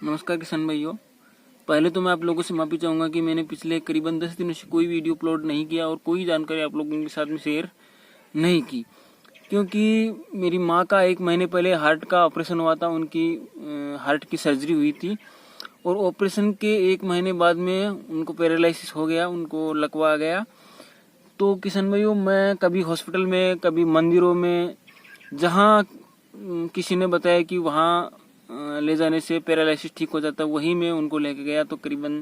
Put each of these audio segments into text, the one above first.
नमस्कार किसान भाइयों। पहले तो मैं आप लोगों से माफ़ी चाहूँगा कि मैंने पिछले करीबन 10 दिनों से कोई वीडियो अपलोड नहीं किया और कोई जानकारी आप लोगों के साथ में शेयर नहीं की, क्योंकि मेरी माँ का 1 महीने पहले हार्ट का ऑपरेशन हुआ था। उनकी हार्ट की सर्जरी हुई थी और ऑपरेशन के 1 महीने बाद में उनको पैरालिसिस हो गया, उनको लकवा आ गया। तो किसान भाइयों, मैं कभी हॉस्पिटल में, कभी मंदिरों में, जहाँ किसी ने बताया कि वहाँ ले जाने से पैरालिसिस ठीक हो जाता, वहीं मैं उनको लेके गया। तो करीबन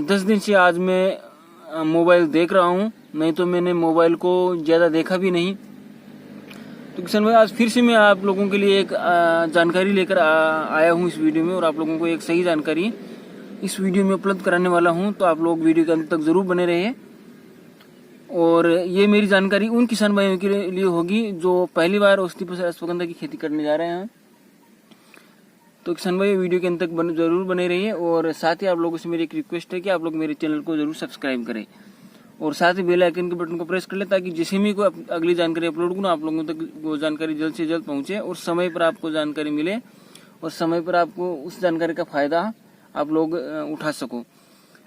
10 दिन से आज मैं मोबाइल देख रहा हूँ, नहीं तो मैंने मोबाइल को ज़्यादा देखा भी नहीं। तो किसान भाई, आज फिर से मैं आप लोगों के लिए एक जानकारी लेकर आया हूँ इस वीडियो में, और आप लोगों को एक सही जानकारी इस वीडियो में उपलब्ध कराने वाला हूँ। तो आप लोग वीडियो के अंत तक ज़रूर बने रहिए। और ये मेरी जानकारी उन किसान भाइयों के लिए होगी जो पहली बार औषधि अश्वगंधा की खेती करने जा रहे हैं। तो किसान भाई, वीडियो के अंत तक जरूर बने रहिए। और साथ ही आप लोगों से मेरी एक रिक्वेस्ट है कि आप लोग मेरे चैनल को जरूर सब्सक्राइब करें और साथ ही बेल आइकन के बटन को प्रेस कर लें, ताकि जैसे भी कोई अगली जानकारी अपलोड करूँ आप लोगों तक वो जानकारी जल्द से जल्द पहुँचे और समय पर आपको जानकारी मिले और समय पर आपको उस जानकारी का फायदा आप लोग उठा सको।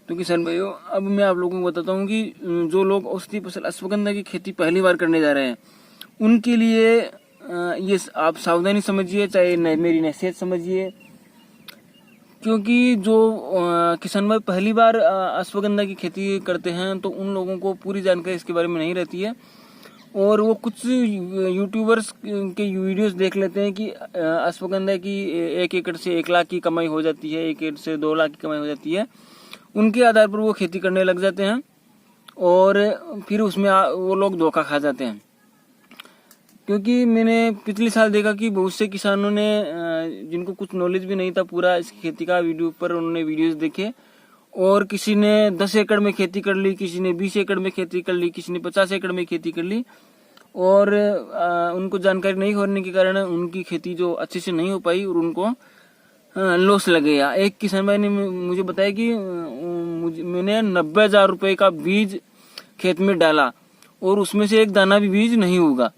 तो किसान भाइयों, अब मैं आप लोगों को बताता हूँ कि जो लोग औषधि फसल अश्वगंधा की खेती पहली बार करने जा रहे हैं, उनके लिए ये आप सावधानी समझिए, चाहे मेरी नसीहत समझिए। क्योंकि जो किसान भाई पहली बार अश्वगंधा की खेती करते हैं, तो उन लोगों को पूरी जानकारी इसके बारे में नहीं रहती है, और वो कुछ यूट्यूबर्स के वीडियोस देख लेते हैं कि अश्वगंधा की 1 एकड़ से 1 लाख की कमाई हो जाती है, 1 एकड़ से 2 लाख की कमाई हो जाती है। उनके आधार पर वो खेती करने लग जाते हैं और फिर उसमें वो लोग धोखा खा जाते हैं। क्योंकि मैंने पिछले साल देखा कि बहुत से किसानों ने जिनको कुछ नॉलेज भी नहीं था पूरा इस खेती का, वीडियो पर उन्होंने वीडियोस देखे और किसी ने 10 एकड़ में खेती कर ली, किसी ने 20 एकड़ में खेती कर ली, किसी ने 50 एकड़ में खेती कर ली, और उनको जानकारी नहीं होने के कारण उनकी खेती जो अच्छे से नहीं हो पाई और उनको लॉस लग गया। एक किसान भाई ने मुझे बताया कि मैंने 90,000 रुपये का बीज खेत में डाला और उसमें से एक दाना भी बीज नहीं उगा,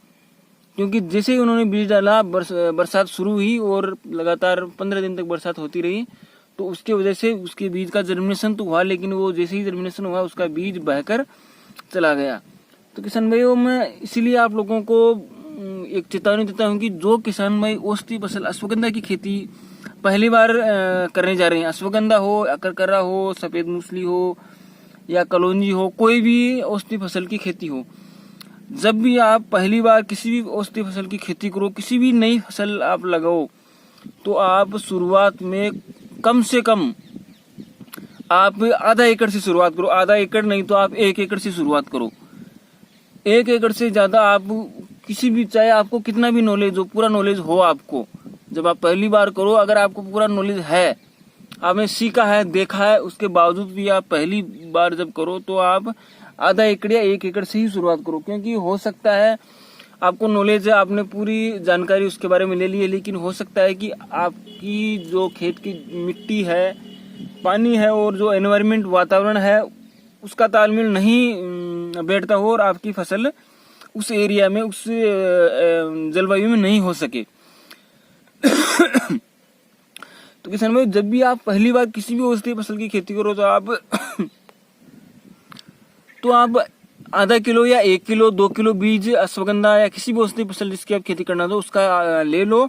क्योंकि जैसे ही उन्होंने बीज डाला बरसात शुरू हुई और लगातार 15 दिन तक बरसात होती रही। तो उसके वजह से उसके बीज का जर्मिनेशन तो हुआ, लेकिन वो जैसे ही जर्मिनेशन हुआ उसका बीज बहकर चला गया। तो किसान भाइयों, मैं इसीलिए आप लोगों को एक चेतावनी देता हूँ कि जो किसान भाई औषधि फसल अश्वगंधा की खेती पहली बार करने जा रहे हैं, अश्वगंधा हो, अकरकरा हो, सफेद मूसली हो या कलौंजी हो, कोई भी औषधि फसल की खेती हो, जब भी आप पहली बार किसी भी औषधि फसल की खेती करो, किसी भी नई फसल आप लगाओ, तो आप शुरुआत में कम से कम आप आधा एकड़ से शुरुआत करो। आधा एकड़ नहीं तो आप 1 एकड़ से शुरुआत करो। 1 एकड़ से ज्यादा आप किसी भी, चाहे आपको कितना भी नॉलेज हो, पूरा नॉलेज हो आपको, जब आप पहली बार करो, अगर आपको पूरा नॉलेज है, आपने सीखा है, देखा है, उसके बावजूद भी आप पहली बार जब करो तो आप आधा एकड़ या 1 एकड़ से ही शुरुआत करो। क्योंकि हो सकता है आपको नॉलेज है, आपने पूरी जानकारी उसके बारे में ले ली है, लेकिन हो सकता है कि आपकी जो खेत की मिट्टी है, पानी है और जो एनवायरनमेंट वातावरण है उसका तालमेल नहीं बैठता हो और आपकी फसल उस एरिया में, उस जलवायु में नहीं हो सके। तो किसान भाई, जब भी आप पहली बार किसी भी औषधि फसल की खेती करो तो आप आधा किलो या 1 किलो 2 किलो बीज अश्वगंधा या किसी भी औषधि फसल जिसकी आप खेती करना दो उसका ले लो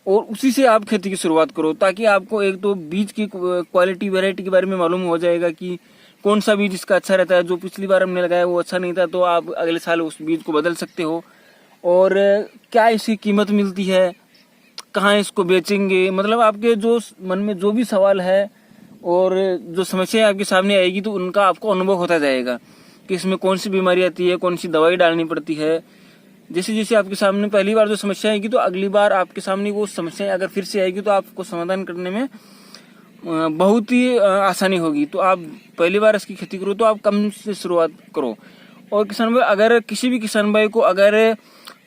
और उसी से आप खेती की शुरुआत करो, ताकि आपको एक तो बीज की क्वालिटी, वैरायटी के बारे में मालूम हो जाएगा कि कौन सा बीज इसका अच्छा रहता है। जो पिछली बार हमने लगाया वो अच्छा नहीं था, तो आप अगले साल उस बीज को बदल सकते हो। और क्या इसकी कीमत मिलती है, कहाँ इसको बेचेंगे, मतलब आपके जो मन में जो भी सवाल है और जो समस्या आपके सामने आएगी, तो उनका आपको अनुभव होता जाएगा कि इसमें कौन सी बीमारी आती है, कौन सी दवाई डालनी पड़ती है। जैसे जैसे आपके सामने पहली बार जो समस्या आएगी, तो अगली बार आपके सामने वो समस्या अगर फिर से आएगी तो आपको समाधान करने में बहुत ही आसानी होगी। तो आप पहली बार इसकी खेती करो तो आप कम से शुरुआत करो। और किसान भाई, अगर किसी भी किसान भाई को अगर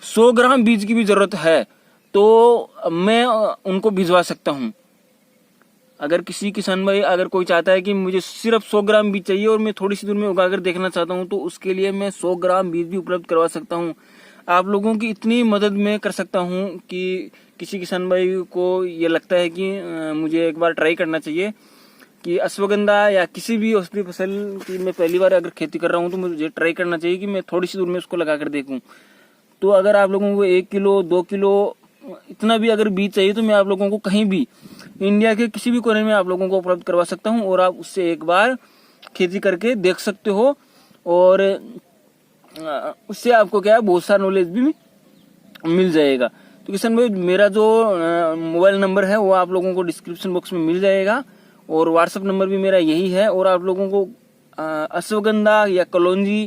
100 ग्राम बीज की भी जरूरत है तो मैं उनको भिजवा सकता हूँ। अगर किसी किसान भाई, अगर कोई चाहता है कि मुझे सिर्फ 100 ग्राम बीज चाहिए और मैं थोड़ी सी दूर में उगाकर देखना चाहता हूँ, तो उसके लिए मैं 100 ग्राम बीज भी उपलब्ध करवा सकता हूँ। आप लोगों की इतनी मदद मैं कर सकता हूँ कि किसी किसान भाई को ये लगता है कि मुझे एक बार ट्राई करना चाहिए कि अश्वगंधा या किसी भी औषधीय फसल की मैं पहली बार अगर खेती कर रहा हूँ तो मुझे ट्राई करना चाहिए कि मैं थोड़ी सी दूर में उसको लगा कर देखूँ। तो अगर आप लोगों को 1 किलो 2 किलो इतना भी अगर बीज चाहिए तो मैं आप लोगों को कहीं भी इंडिया के किसी भी कोने में आप लोगों को उपलब्ध करवा सकता हूँ, और आप उससे एक बार खेती करके देख सकते हो, और उससे आपको क्या है बहुत सारा नॉलेज भी मिल जाएगा। तो किसान भाई मेरा जो मोबाइल नंबर है वो आप लोगों को डिस्क्रिप्शन बॉक्स में मिल जाएगा, और व्हाट्सएप नंबर भी मेरा यही है। और आप लोगों को अश्वगंधा या कलौंजी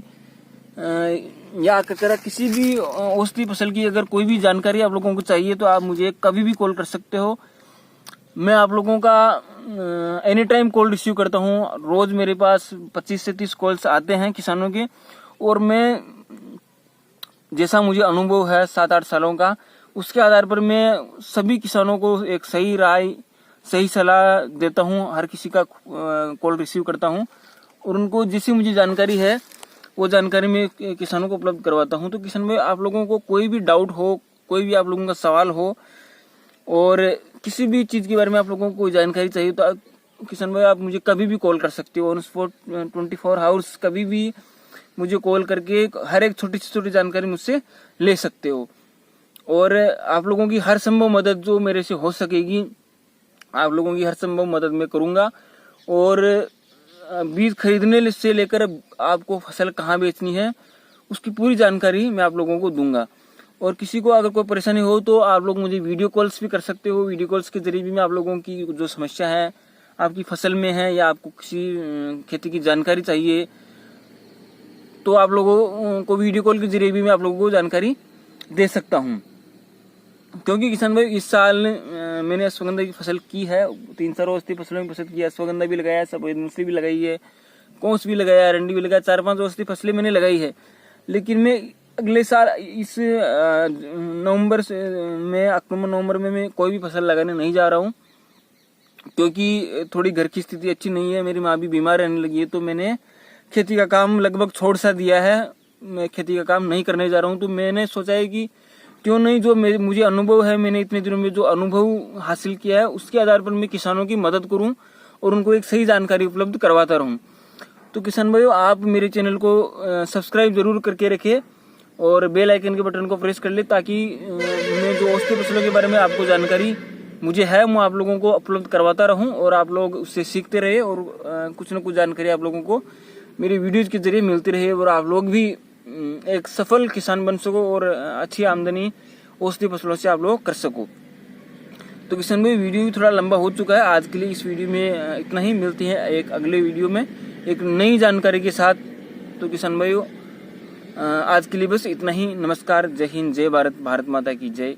या कचरा किसी भी औषधीय फसल की अगर कोई भी जानकारी आप लोगों को चाहिए तो आप मुझे कभी भी कॉल कर सकते हो। मैं आप लोगों का एनी टाइम कॉल रिसीव करता हूँ। रोज मेरे पास 25 से 30 कॉल्स आते हैं किसानों के, और मैं जैसा मुझे अनुभव है 7-8 सालों का, उसके आधार पर मैं सभी किसानों को एक सही राय सही सलाह देता हूँ। हर किसी का कॉल रिसीव करता हूँ, और उनको जैसी मुझे जानकारी है वो जानकारी मैं किसानों को उपलब्ध करवाता हूँ। तो किसान में आप लोगों को कोई भी डाउट हो, कोई भी आप लोगों का सवाल हो, और किसी भी चीज़ के बारे में आप लोगों को कोई जानकारी चाहिए तो किसान भाई आप मुझे कभी भी कॉल कर सकते हो। ऑन स्पॉट 24 आवर्स कभी भी मुझे कॉल करके हर एक छोटी से छोटी जानकारी मुझसे ले सकते हो, और आप लोगों की हर संभव मदद जो मेरे से हो सकेगी आप लोगों की हर संभव मदद मैं करूंगा। और बीज खरीदने से लेकर आपको फसल कहाँ बेचनी है उसकी पूरी जानकारी मैं आप लोगों को दूंगा। और किसी को अगर कोई परेशानी हो तो आप लोग मुझे वीडियो कॉल्स भी कर सकते हो। वीडियो कॉल्स के जरिए भी मैं आप लोगों की जो समस्या है आपकी फसल में है या आपको किसी खेती की जानकारी चाहिए तो आप लोगों को वीडियो कॉल के जरिए भी मैं आप लोगों को जानकारी दे सकता हूँ। क्योंकि किसान भाई इस साल मैंने अश्वगंधा की फसल की है, 3-4 औषधीय फसलों में फसल की है। अश्वगंधा भी लगाया है, सफेद मूंगफली भी लगाई है, कौस भी लगाया, अरंडी भी लगाया, 4-5 औषधीय फसलें मैंने लगाई है। लेकिन मैं अगले साल इस अक्टूबर नवंबर में मैं कोई भी फसल लगाने नहीं जा रहा हूँ, क्योंकि थोड़ी घर की स्थिति अच्छी नहीं है। मेरी माँ भी बीमार रहने लगी है, तो मैंने खेती का काम लगभग छोड़ सा दिया है। मैं खेती का काम नहीं करने जा रहा हूँ। तो मैंने सोचा है कि क्यों नहीं, जो मुझे अनुभव है, मैंने इतने दिनों में जो अनुभव हासिल किया है उसके आधार पर मैं किसानों की मदद करूं और उनको एक सही जानकारी उपलब्ध करवाता रहूं। तो किसान भाइयों आप मेरे चैनल को सब्सक्राइब जरूर करके रखें और बेल आइकन के बटन को प्रेस कर ले, ताकि मैं जो औषधीय फसलों के बारे में आपको जानकारी मुझे है वो आप लोगों को उपलब्ध करवाता रहूं, और आप लोग उससे सीखते रहे, और कुछ न कुछ जानकारी आप लोगों को मेरी वीडियोज के जरिए मिलती रहे, और आप लोग भी एक सफल किसान बन सको और अच्छी आमदनी औषधीय फसलों से आप लोग कर सको। तो किसान भाई वीडियो भी थोड़ा लंबा हो चुका है, आज के लिए इस वीडियो में इतना ही। मिलती है एक अगले वीडियो में एक नई जानकारी के साथ। तो किसान भाइयों आज के लिए बस इतना ही। नमस्कार, जय हिंद, जय भारत, भारत माता की जय।